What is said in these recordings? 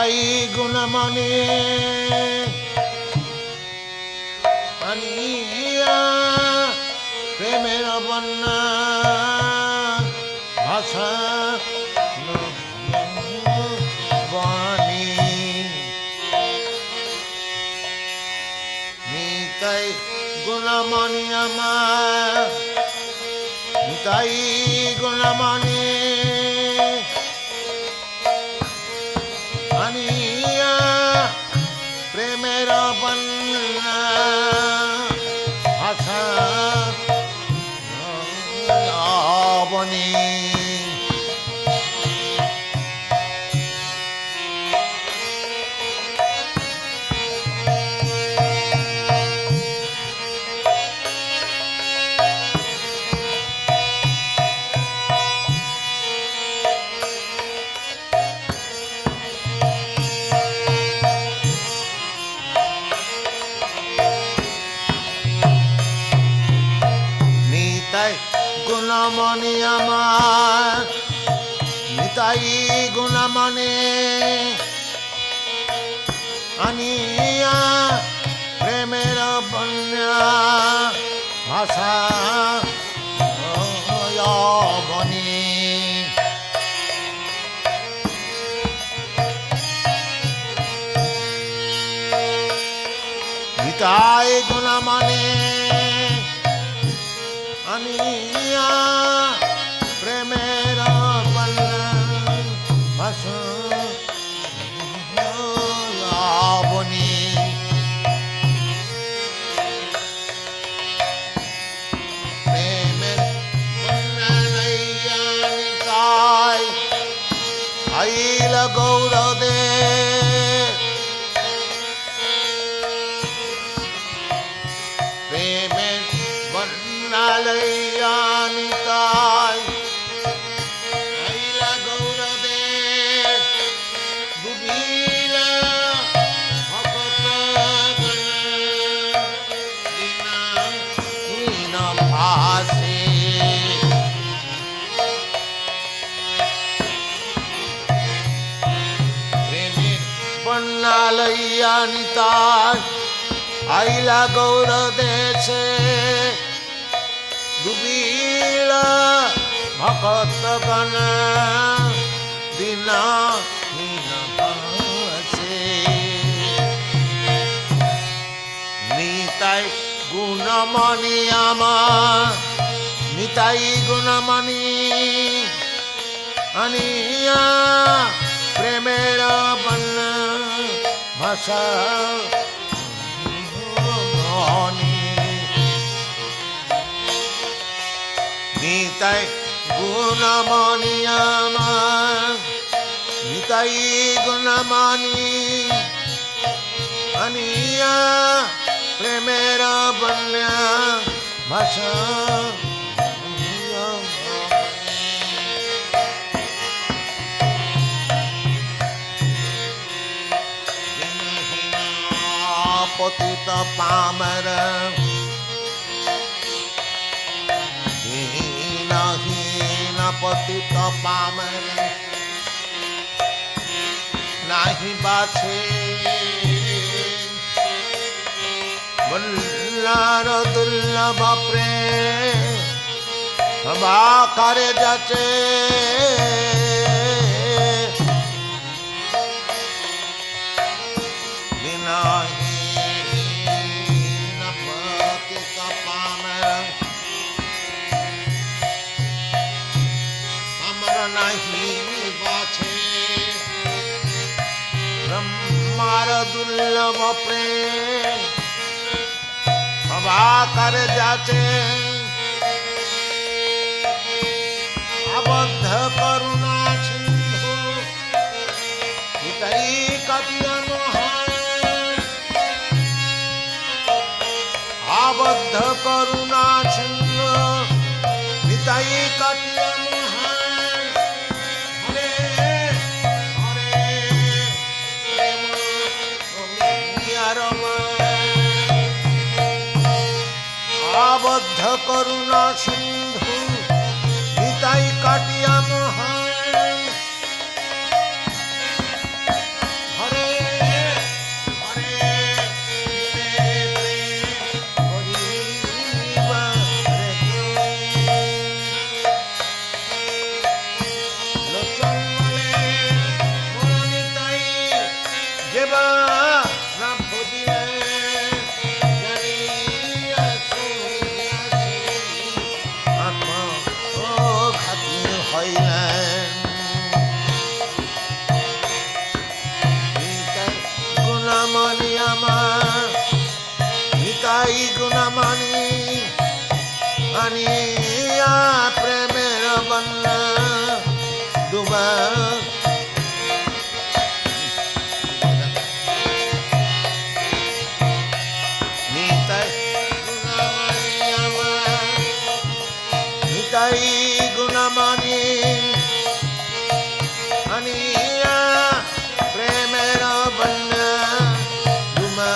নিতাই গুণমণি আনিয়া প্রেমের বন্যা ভাষা বাণী নিতাই গুণমণি আমার নিতাই গুণমণি আনিয়া প্রেমের বন্যা ভাষা বনি গুণমণি আমার নিতাই গুণমণি আনিয়া প্রেমের বন্যা ভাষা বনি নিতাই গুণমণি আনিয়া প্রেমের বন্যা ভাষা বনি প্রেমের বন্যা নাইয়া নিতাই আইল গৌরদে প্রেমের বন্যা লইয়া নিতাই আইলা গৌরদে ডুবিলা ভকত দীন ভাসে প্রেমের বন্যা লইয়া নিতাই আইলা গৌরদেশে ডুবিলা ভকত গণ দিনা ভাসে নিতাই গুণমণি আমার নিতাই গুণমণি আনিয়া প্রেমের বন্যা ভাষা নিতাই গুণমণি আমার নিতাই গুণমণি আনিয়া প্রেমের বন্যা ভাষা পতিত পামর হীন পতিত পামর নাহি বাছে বল্লার দুর্লভ প্রেম বাকারে যাচে নাহি বাছে ব্রহ্মার দুর্লভ প্রেম বাকারে যাচে আবদ্ধ করুণা সিন্ধু নিতাই কাটিয়া আবদ্ধ করুণা সিন্ধু নিতাই কাটিয়া আবদ্ধ করুণা সিন্ধু নিতাই কাটিয়া মহান যেবা না ভজিলে জানিয়া শুনিয়াছি আত্মঘাতী হইলেন। গুণামণি আমার নিতাই গুণামণি আনিয়া প্রেমের বন্যা ডুবা নিতাই গুণামণি আমার নিতাই গুণামণি আনিয়া প্রেমের বন্যা ডুবা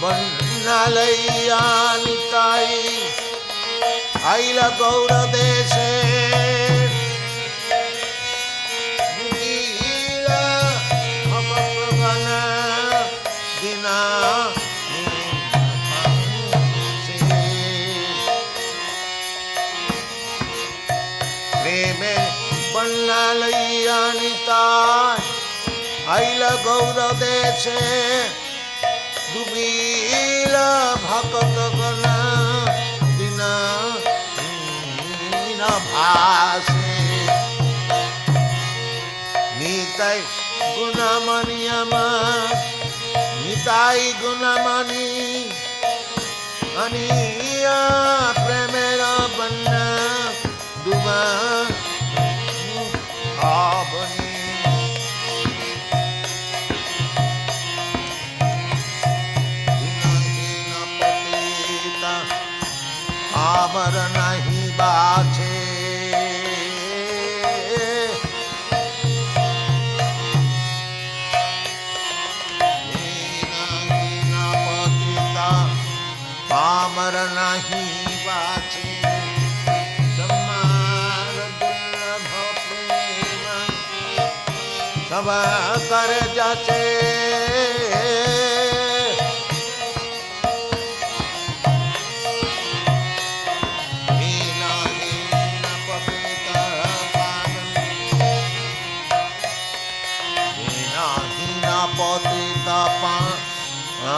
বন্যালইয়া নিতাই আইলা গৌর দেশে দিনা প্রেমে বন্যালইয়া নিতাই আইলা গৌর দেশে ডুবিলা ভকত গণা দিনা ভাসে নিতাই গুণামণি আমার নিতাই গুণামণি আনিয়া প্রেমের বন্যা ডুবা আবনি আমার নাহি বাছে আমার নাহি বাছে তোমার দুর্লভ প্রেম সব করে যাচ্ছে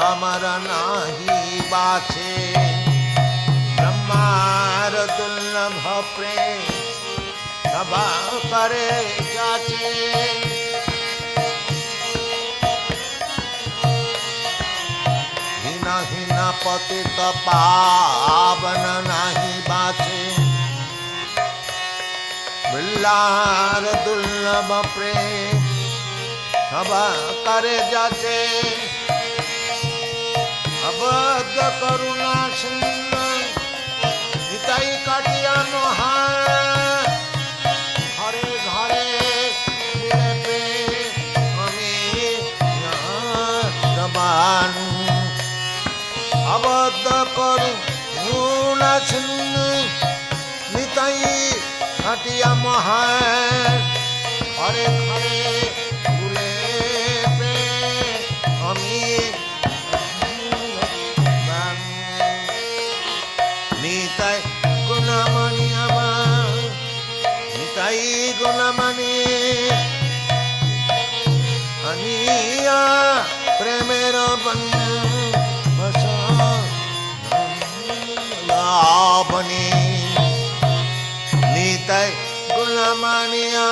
আমার নাহি বাছে ব্রহ্মার দুর্লভ প্রেম সভা করে যাচ্ছে হীনা হীনা পতিত পাবন নাহি বাছে বিল্লার দুর্লভ প্রেম সভা করে যাচ্ছে অবদ্ধ করুণা সিন্ধ নিতাই কাটিয়া নহার ঘরে ঘরে আমি রবানু অবদ্ধ করুণা সিন্ধ নিতাই কাটিয়া মহার ঘরে ঘরে আমি নিতাই গুণামণি আমার নিতাই গুণামণি আনিয়া প্রেমের বন্যাবনি নিতাই গুণামণিয়া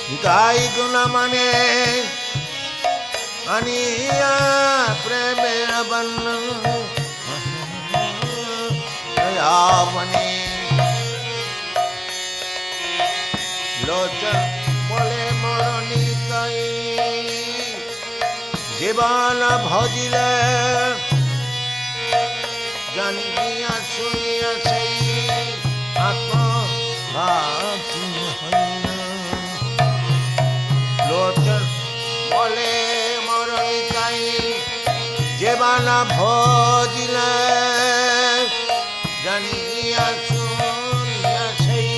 নিতাই গুণামণি আনিয়া প্রেমের বন্যাবনি লোচন বলে মোর নিতাই জীবন ভজিলে জানিয়া শুনিয়া সেই আত্মঘাতী হইল লোচন বলে মোর নিতাই জীবন ভজিলে জানিয়া শুনিয়া সেই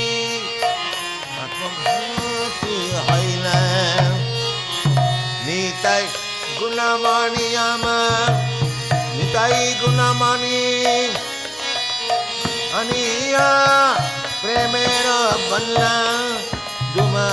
আত্মঘাতী হইল নিতাই গুণামণি আমার নিতাই গুণমণি আনিয়া প্রেমের বন্যা ডুমা